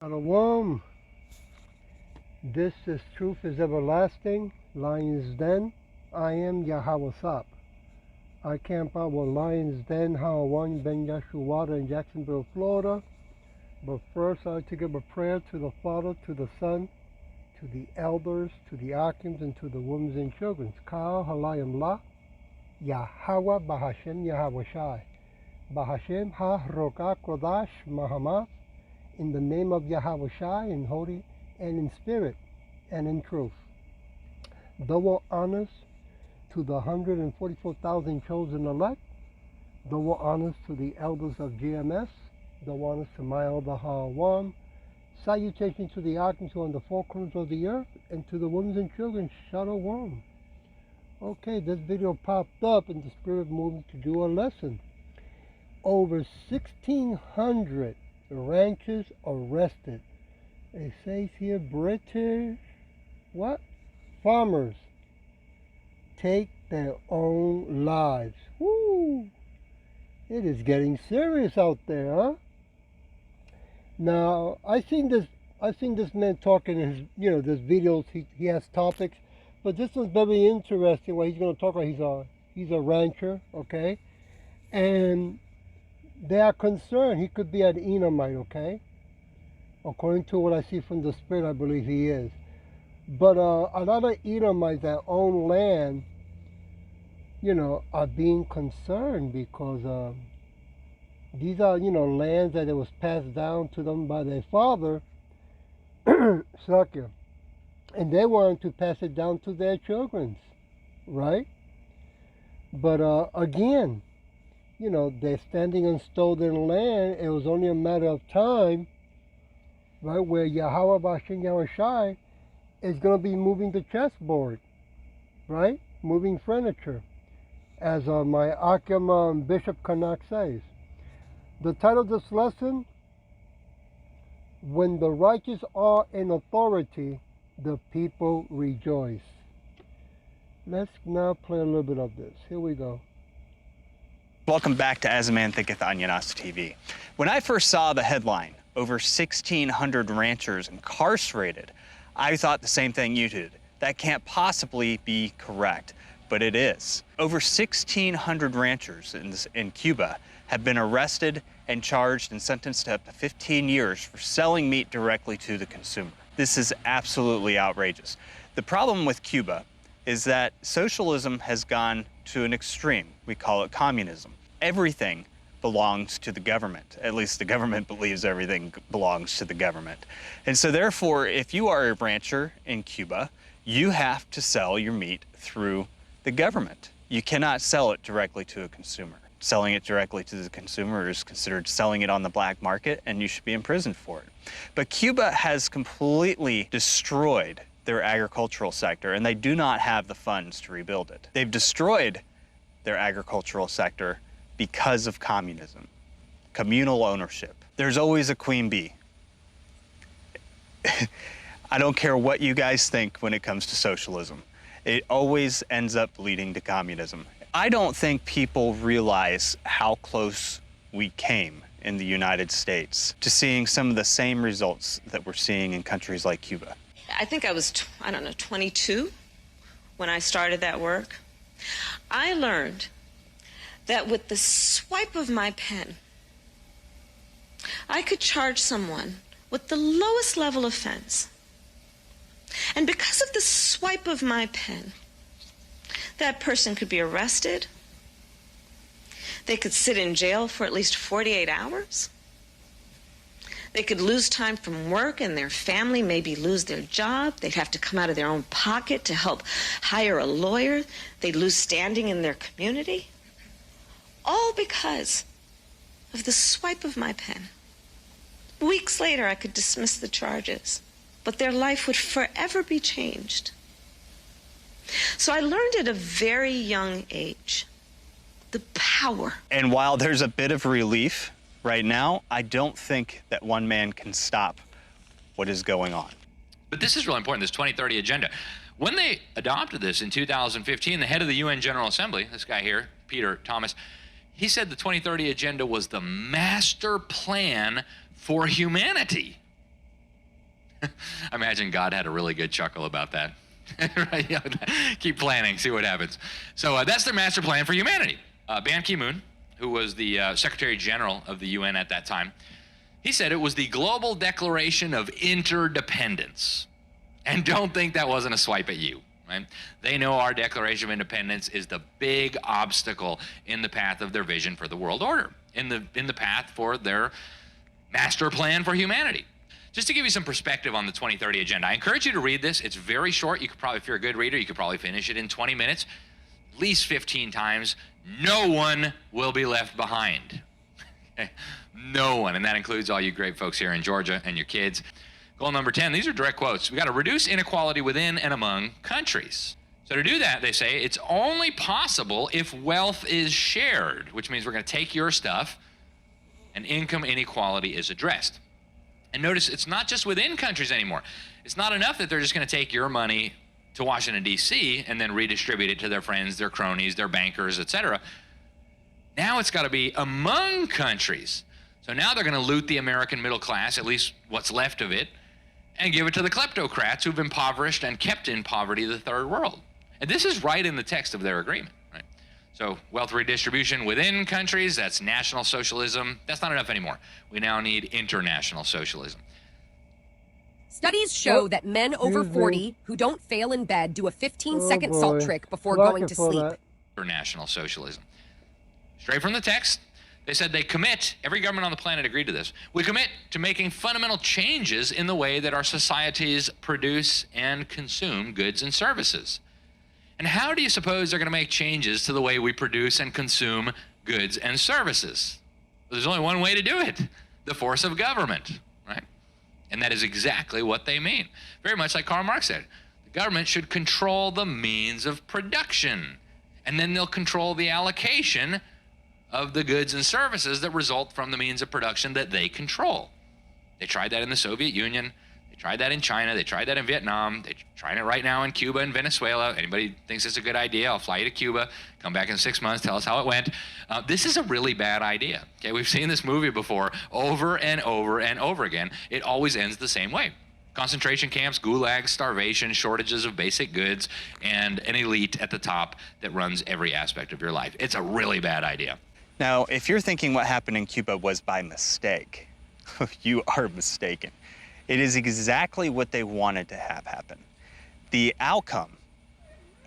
Shalom. This is Truth is Everlasting, Lion's Den. I am Yahweh Sap. I camp out with Lion's Den, Hawaii, Ben Yeshua in Jacksonville, Florida. But first, I like to give a prayer to the Father, to the Son, to the elders, to the Akims, and to the women and children. Kal Halayim La, Yahweh Bahashem Yahweh Shai. Bahashem Ha Roka Kodash Mahamat. In the name of Yahweh Shai, in holy and in spirit and in truth. Double honors to the 144,000 chosen elect. Double honors to the elders of GMS. Double honors to my elder Hawan. Salutation to the Archangel on the four corners of the earth, and to the women and children, Shalom. Okay, this video popped up and the Spirit moved me to do a lesson. Over 1,600 ranchers arrested. It says here British farmers take their own lives. Woo! It is getting serious out there, huh? Now I've seen this man talking in his this videos. He has topics, but this one's very interesting. What he's going to talk about, he's a rancher, okay, and they are concerned he could be an Edomite, okay? According to what I see from the Spirit, I believe he is. But a lot of Edomites that own land, are being concerned because these are, lands that it was passed down to them by their father, Sakya, and they wanted to pass it down to their children, right? But again, they're standing on stolen land. It was only a matter of time, right, where Yahweh Bashem Yahweh Shai is going to be moving the chessboard, right? Moving furniture, as my Akim Bishop Kanak says. The title of this lesson, When the Righteous Are in Authority, the People Rejoice. Let's now play a little bit of this. Here we go. Welcome back to As a Man Thinketh on Authoritie TV. When I first saw the headline, over 1,600 ranchers incarcerated, I thought the same thing you did. That can't possibly be correct, but it is. Over 1,600 ranchers in Cuba have been arrested and charged and sentenced to up to 15 years for selling meat directly to the consumer. This is absolutely outrageous. The problem with Cuba is that socialism has gone to an extreme. We call it communism. Everything belongs to the government. At least the government believes everything belongs to the government. And so therefore, if you are a rancher in Cuba, you have to sell your meat through the government. You cannot sell it directly to a consumer. Selling it directly to the consumer is considered selling it on the black market, and you should be imprisoned for it. But Cuba has completely destroyed their agricultural sector, and they do not have the funds to rebuild it. They've destroyed their agricultural sector because of communism, communal ownership. There's always a queen bee. I don't care what you guys think when it comes to socialism. It always ends up leading to communism. I don't think people realize how close we came in the United States to seeing some of the same results that we're seeing in countries like Cuba. I think I was, 22 when I started that work. I learned that with the swipe of my pen, I could charge someone with the lowest level offense. And because of the swipe of my pen, that person could be arrested. They could sit in jail for at least 48 hours. They could lose time from work, and their family maybe lose their job. They'd have to come out of their own pocket to help hire a lawyer. They'd lose standing in their community. All because of the swipe of my pen. Weeks later, I could dismiss the charges, but their life would forever be changed. So I learned at a very young age the power. And while there's a bit of relief right now, I don't think that one man can stop what is going on. But this is really important, this 2030 agenda. When they adopted this in 2015, the head of the UN General Assembly, this guy here, Peter Thomas, he said the 2030 agenda was the master plan for humanity. I imagine God had a really good chuckle about that. Right? Keep planning, see what happens. So that's their master plan for humanity. Ban Ki-moon, who was the Secretary General of the UN at that time, he said it was the global declaration of interdependence. And don't think that wasn't a swipe at you. Right? They know our Declaration of Independence is the big obstacle in the path of their vision for the world order, in the path for their master plan for humanity. Just to give you some perspective on the 2030 agenda, I encourage you to read this. It's very short. You could probably, if you're a good reader, you could probably finish it in 20 minutes, at least 15 times. No one will be left behind. No one, and that includes all you great folks here in Georgia and your kids. Goal number 10, these are direct quotes. We got to reduce inequality within and among countries. So to do that, they say, it's only possible if wealth is shared, which means we're going to take your stuff and income inequality is addressed. And notice it's not just within countries anymore. It's not enough that they're just going to take your money to Washington, D.C. and then redistribute it to their friends, their cronies, their bankers, etc. Now it's got to be among countries. So now they're going to loot the American middle class, at least what's left of it, and give it to the kleptocrats who've impoverished and kept in poverty the third world. And this is right in the text of their agreement. Right? So wealth redistribution within countries, that's national socialism. That's not enough anymore. We now need international socialism. Studies show that men over 40 who don't fail in bed do a 15-second salt trick before going to sleep. International socialism. Straight from the text. They said they commit, every government on the planet agreed to this, we commit to making fundamental changes in the way that our societies produce and consume goods and services. And how do you suppose they're going to make changes to the way we produce and consume goods and services? Well, there's only one way to do it, the force of government, right? And that is exactly what they mean. Very much like Karl Marx said, the government should control the means of production, and then they'll control the allocation of the goods and services that result from the means of production that they control. They tried that in the Soviet Union. They tried that in China. They tried that in Vietnam. They're trying it right now in Cuba and Venezuela. Anybody thinks it's a good idea, I'll fly you to Cuba, come back in 6 months, tell us how it went. This is a really bad idea. Okay, we've seen this movie before over and over and over again. It always ends the same way. Concentration camps, gulags, starvation, shortages of basic goods, and an elite at the top that runs every aspect of your life. It's a really bad idea. Now, if you're thinking what happened in Cuba was by mistake, you are mistaken. It is exactly what they wanted to have happen. The outcome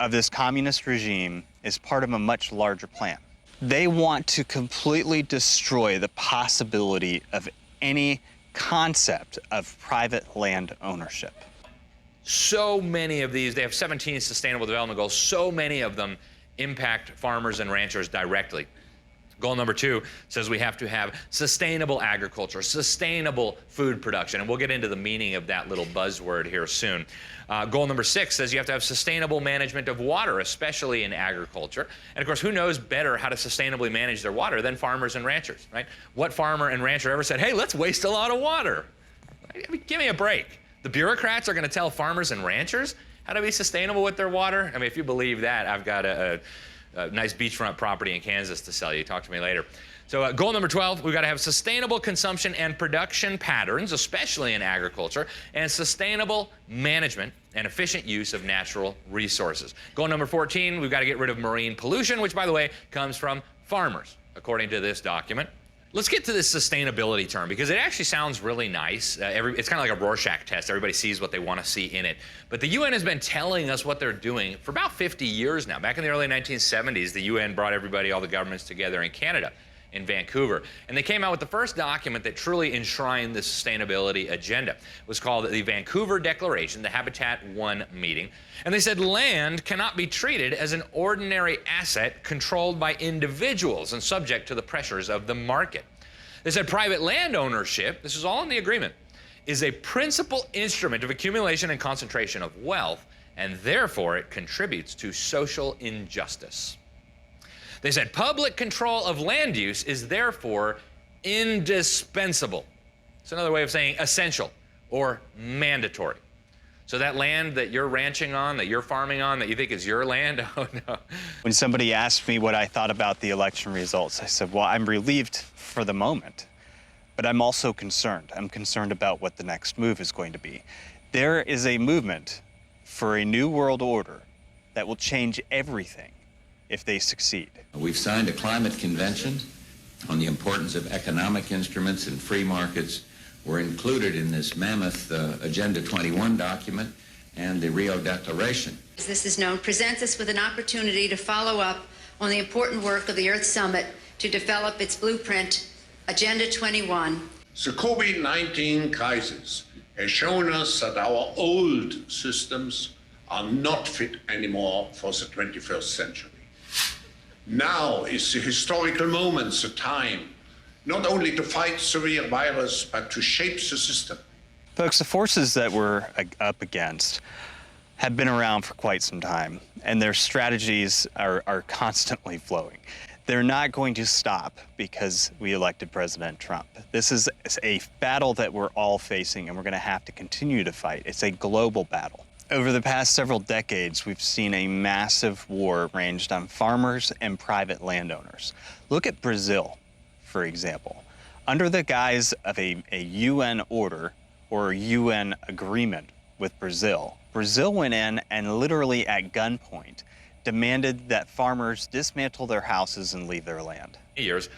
of this communist regime is part of a much larger plan. They want to completely destroy the possibility of any concept of private land ownership. So many of these, they have 17 Sustainable Development Goals, so many of them impact farmers and ranchers directly. Goal number 2 says we have to have sustainable agriculture, sustainable food production, and we'll get into the meaning of that little buzzword here soon. Goal number 6 says you have to have sustainable management of water, especially in agriculture. And of course, who knows better how to sustainably manage their water than farmers and ranchers, right? What farmer and rancher ever said, hey, let's waste a lot of water? I mean, give me a break. The bureaucrats are going to tell farmers and ranchers how to be sustainable with their water? I mean, if you believe that, I've got a nice beachfront property in Kansas to sell you. Talk to me later. So goal number 12, we've got to have sustainable consumption and production patterns, especially in agriculture, and sustainable management and efficient use of natural resources. Goal number 14, we've got to get rid of marine pollution, which, by the way, comes from farmers, according to this document. Let's get to this sustainability term, because it actually sounds really nice. It's kind of like a Rorschach test. Everybody sees what they want to see in it. But the UN has been telling us what they're doing for about 50 years now. Back in the early 1970s, the UN brought everybody, all the governments together in Canada, in Vancouver. And they came out with the first document that truly enshrined the sustainability agenda. It was called the Vancouver Declaration, the Habitat 1 meeting. And they said land cannot be treated as an ordinary asset controlled by individuals and subject to the pressures of the market. They said private land ownership, this is all in the agreement, is a principal instrument of accumulation and concentration of wealth, and therefore it contributes to social injustice. They said public control of land use is therefore indispensable. It's another way of saying essential or mandatory. So that land that you're ranching on, that you're farming on, that you think is your land, oh no. When somebody asked me what I thought about the election results, I said, well, I'm relieved for the moment. But I'm also concerned. I'm concerned about what the next move is going to be. There is a movement for a new world order that will change everything if they succeed. We've signed a climate convention on the importance of economic instruments and free markets. Were included in this mammoth Agenda 21 document and the Rio Declaration. As this is known, presents us with an opportunity to follow up on the important work of the Earth Summit to develop its blueprint, Agenda 21. The COVID-19 crisis has shown us that our old systems are not fit anymore for the 21st century. Now is the historical moment, the time, not only to fight the severe virus, but to shape the system. Folks, the forces that we're up against have been around for quite some time, and their strategies are constantly flowing. They're not going to stop because we elected President Trump. This is a battle that we're all facing, and we're going to have to continue to fight. It's a global battle. Over the past several decades, we've seen a massive war raged on farmers and private landowners. Look at Brazil, for example. Under the guise of a UN order or a UN agreement with Brazil, Brazil went in and literally at gunpoint demanded that farmers dismantle their houses and leave their land. Years.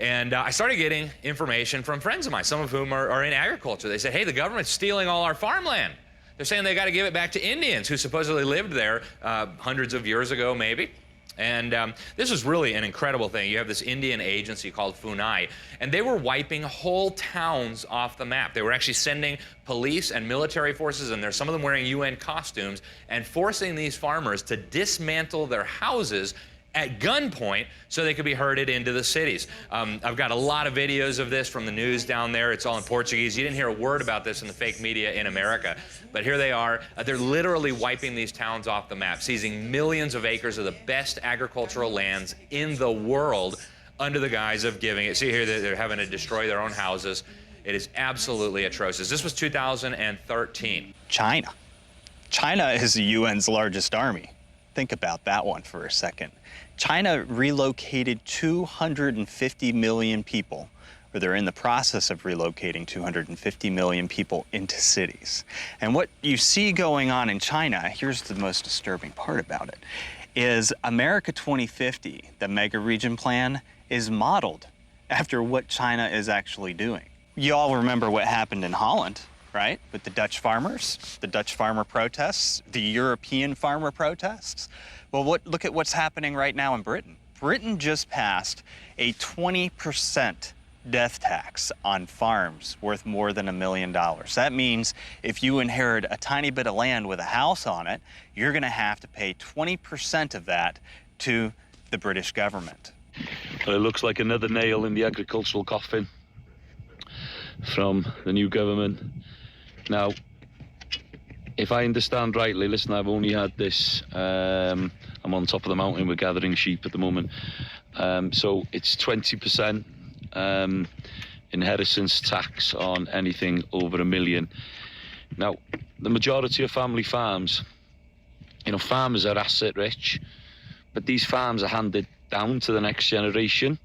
And I started getting information from friends of mine, some of whom are in agriculture. They said, hey, the government's stealing all our farmland. They're saying they got to give it back to Indians who supposedly lived there hundreds of years ago, maybe. And this was really an incredible thing. You have this Indian agency called FUNAI, and they were wiping whole towns off the map. They were actually sending police and military forces in there, some of them wearing UN costumes, and forcing these farmers to dismantle their houses at gunpoint so they could be herded into the cities. I've got a lot of videos of this from the news down there. It's all in Portuguese. You didn't hear a word about this in the fake media in America, but here they are. They're literally wiping these towns off the map, seizing millions of acres of the best agricultural lands in the world under the guise of giving it. See here, they're having to destroy their own houses. It is absolutely atrocious. This was 2013. China. China is the UN's largest army. Think about that one for a second. China relocated 250 million people, or they're in the process of relocating 250 million people into cities. And what you see going on in China, here's the most disturbing part about it, is America 2050, the mega region plan, is modeled after what China is actually doing. You all remember what happened in Holland, right? With the Dutch farmers, the Dutch farmer protests, the European farmer protests. Well, look at what's happening right now in Britain. Britain just passed a 20% death tax on farms worth more than $1 million. That means if you inherit a tiny bit of land with a house on it, you're gonna have to pay 20% of that to the British government. Well, it looks like another nail in the agricultural coffin from the new government. Now, if I understand rightly, listen, I've only had this, I'm on top of the mountain, we're gathering sheep at the moment. So it's 20% inheritance tax on anything over $1 million. Now, the majority of family farms, you know, farmers are asset rich, but these farms are handed down to the next generation,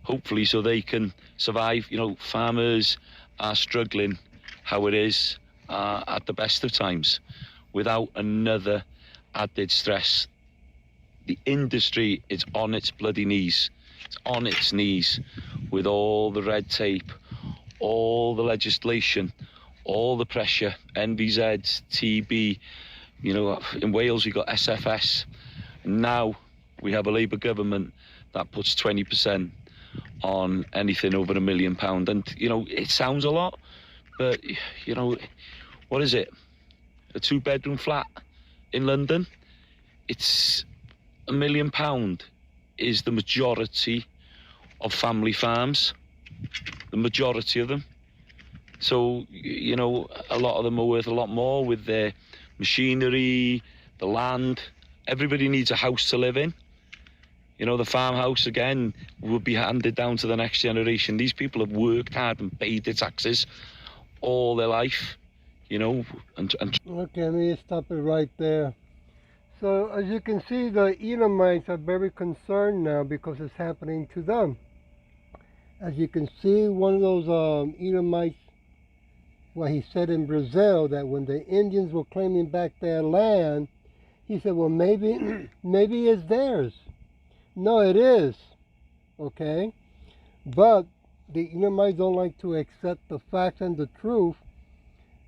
hopefully so they can survive. You know, farmers are struggling how it is at the best of times without another added stress. The industry is on its bloody knees. It's on its knees with all the red tape, all the legislation, all the pressure, NVZs, TB, you know, in Wales we got SFS. And now we have a Labour government that puts 20% on anything over £1 million. And, you know, it sounds a lot, but, you know, what is it? A 2-bedroom flat in London? It's £1 million is the majority of family farms, the majority of them. So, you know, a lot of them are worth a lot more with their machinery, the land. Everybody needs a house to live in. You know, the farmhouse, again, will be handed down to the next generation. These people have worked hard and paid their taxes all their life, you know. Okay, let me stop it right there. So, as you can see, the Edomites are very concerned now because it's happening to them. As you can see, one of those Edomites, well, he said in Brazil that when the Indians were claiming back their land, he said, well, maybe, maybe it's theirs. No, it is, okay? But the Edomites don't like to accept the facts and the truth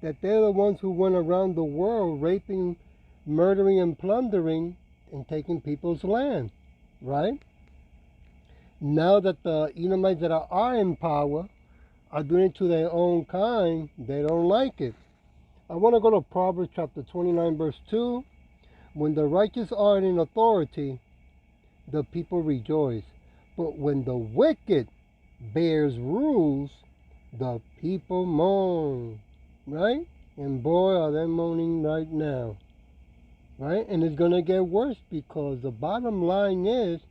that they're the ones who went around the world raping, murdering, and plundering and taking people's land, right? Now that the Edomites that are in power are doing it to their own kind, they don't like it. I want to go to Proverbs chapter 29, verse 2. When the righteous are in authority, the people rejoice. But when the wicked bears rules, the people mourn. Right? And boy, are they moaning right now. Right? And it's going to get worse because the bottom line is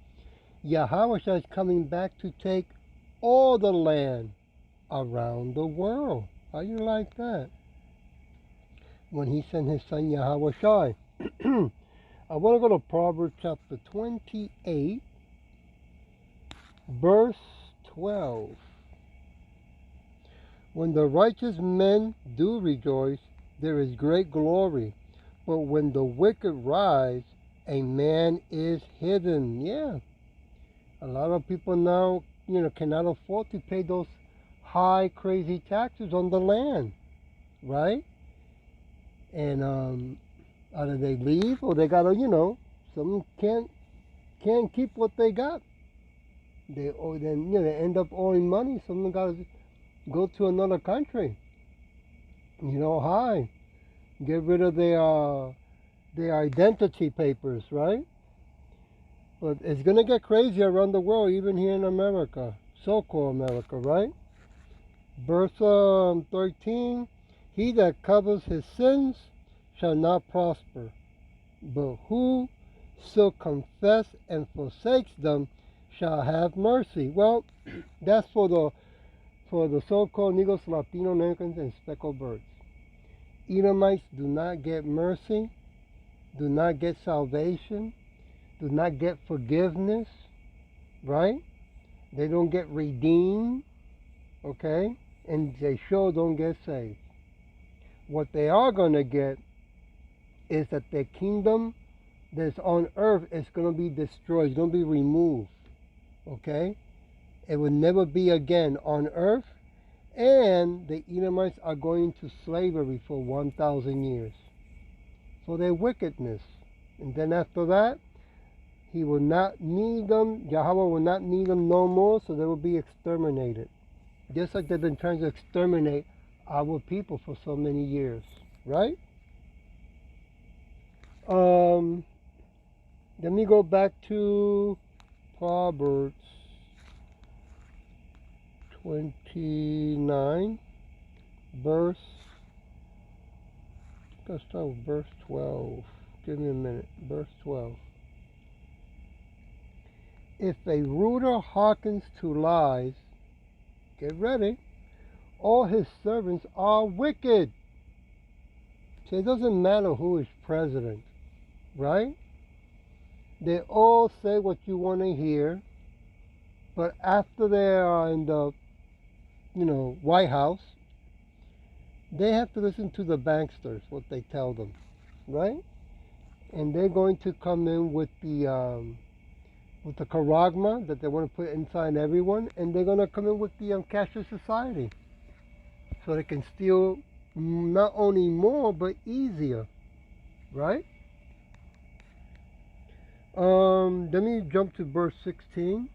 Yahweh is coming back to take all the land around the world. How you like that? When he sent his son Yahweh Shai. I want to go to Proverbs chapter 28, verse 12. When the righteous men do rejoice, there is great glory. But when the wicked rise, a man is hidden. Yeah. A lot of people now, cannot afford to pay those high, crazy taxes on the land, right? And either they leave or they gotta, some can't keep what they got. They end up owing money. Some gotta go to another country. Hide, get rid of their identity papers, right? But it's gonna get crazy around the world, even here in America, so-called America, right? Verse 13, he that covers his sins shall not prosper, but who so confess and forsakes them shall have mercy. Well, that's for the so-called Negros, Latino Americans, and speckled birds. Edomites do not get mercy, do not get salvation, do not get forgiveness, right? They don't get redeemed, okay? And they sure don't get saved. What they are going to get is that their kingdom that's on earth is going to be destroyed. It's going to be removed, okay? It will never be again on earth. And the Edomites are going to slavery for 1,000 years for their wickedness. And then after that, he will not need them. Yahweh will not need them no more, so they will be exterminated. Just like they've been trying to exterminate our people for so many years, right? Let me go back to Proverbs 29, verse, let's start with verse 12. Give me a minute. Verse 12. If a ruler hearkens to lies, get ready, all his servants are wicked. So it doesn't matter who is president, right? They all say what you want to hear, but after they are in the, White House, they have to listen to the banksters, what they tell them, right? And they're going to come in with the charagma that they want to put inside everyone, and they're going to come in with the cashless society, so they can steal not only more but easier, right? Let me jump to verse 16,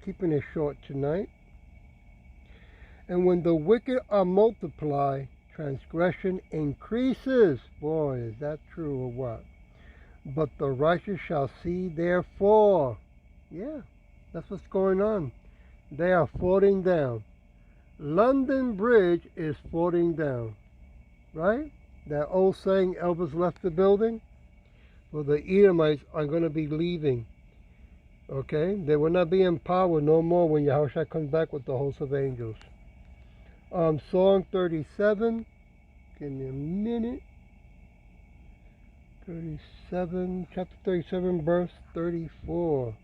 keeping it short tonight. And when the wicked are multiplied, transgression increases. Boy, is that true or what? But the righteous shall see therefore. Yeah, that's what's going on. They are falling down. London Bridge is falling down, right? That old saying, Elvis left the building. Well, the Edomites are going to be leaving, okay? They will not be in power no more when Yahushua comes back with the host of angels. Psalm 37, give me a minute. 37, chapter 37, verse 34.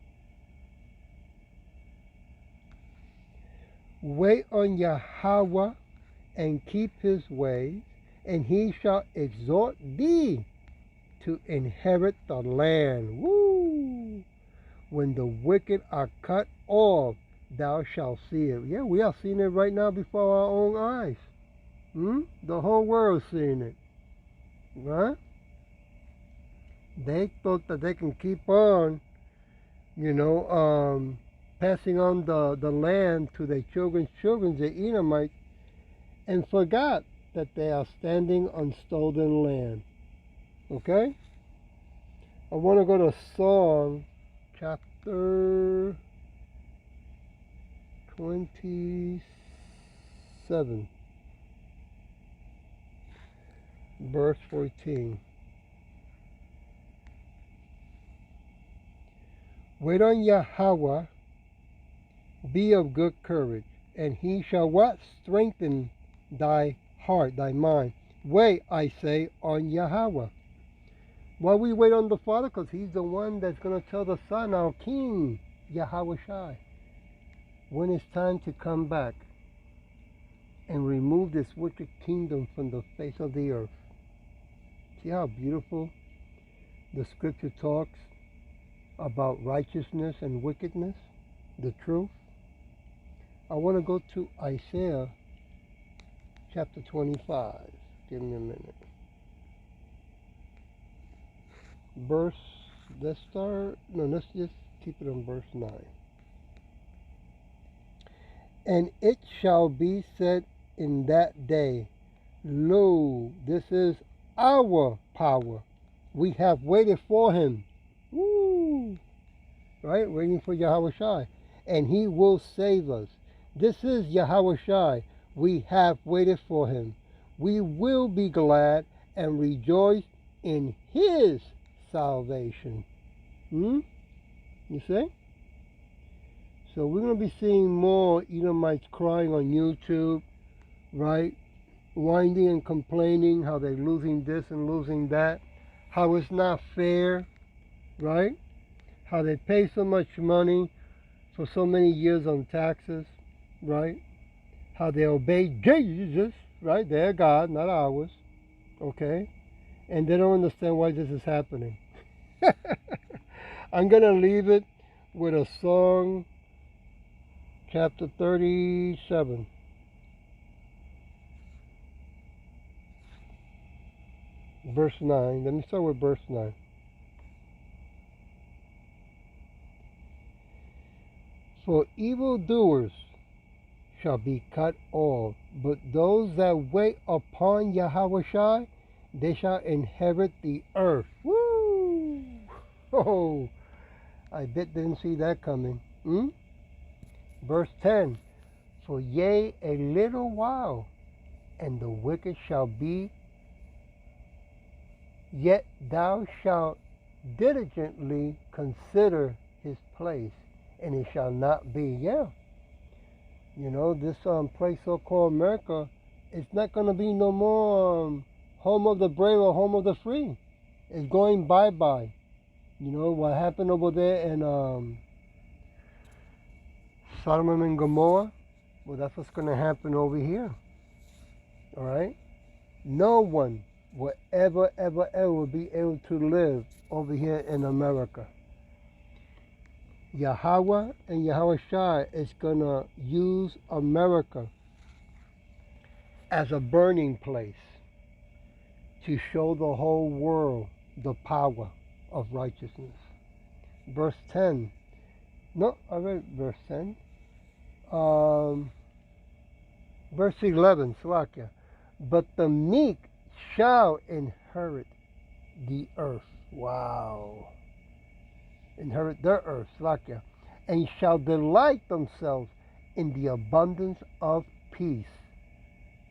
Wait on Yahweh and keep his ways, and he shall exhort thee to inherit the land. Woo! When the wicked are cut off, thou shalt see it. Yeah, we are seeing it right now before our own eyes. The whole world's seeing it. Right? They thought that they can keep on, passing on the land to their children's children, the Edomites, and forgot that they are standing on stolen land. Okay? I want to go to Psalm chapter 27, verse 14. Wait on Yahweh, be of good courage, and he shall what? Strengthen thy heart, thy mind. Wait, I say, on Yahweh. Why we wait on the Father? Because he's the one that's going to tell the Son, our King, Yahweh Shai, when it's time to come back and remove this wicked kingdom from the face of the earth. See how beautiful the scripture talks about righteousness and wickedness, the truth. I want to go to Isaiah chapter 25. Give me a minute. Let's just keep it on verse 9. And it shall be said in that day, lo, this is our power. We have waited for him. Woo! Right? Waiting for Yahweh Shai. And he will save us. This is Yahweh Shai. We have waited for him. We will be glad and rejoice in his salvation. You see? So we're going to be seeing more Edomites crying on YouTube, right? Whining and complaining how they're losing this and losing that. How it's not fair, right? How they pay so much money for so many years on taxes, right? How they obey Jesus, right? Their God, not ours, okay? And they don't understand why this is happening. I'm going to leave it with a song, chapter 37. Verse 9. Let me start with verse 9. For evildoers shall be cut off, but those that wait upon Yahweh Shai, they shall inherit the earth. Woo! Oh, I bet didn't see that coming. Verse 10. For yea, a little while, and the wicked shall be, yet thou shalt diligently consider his place, and it shall not be. Yeah. This place so-called America, it's not going to be no more home of the brave or home of the free. It's going bye-bye. What happened over there in Sodom and Gomorrah? Well, that's what's going to happen over here. All right? No one will ever be able to live over here in America. Yahweh and Yahweh Shai is going to use America as a burning place to show the whole world the power of righteousness. Verse 10. No, I read verse 10. Verse 11, Slakia. But the meek shall inherit the earth. Wow. Inherit their earth, Slakia. And shall delight themselves in the abundance of peace.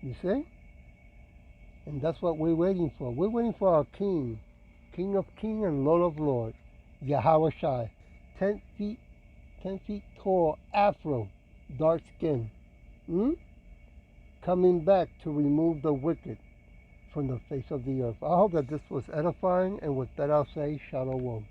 You see? And that's what we're waiting for. We're waiting for our King. King of kings and Lord of lords. Yahweh Shai. 10 feet tall, afro, dark skin. Coming back to remove the wicked from the face of the earth. I hope that this was edifying, and with that I'll say Shalom.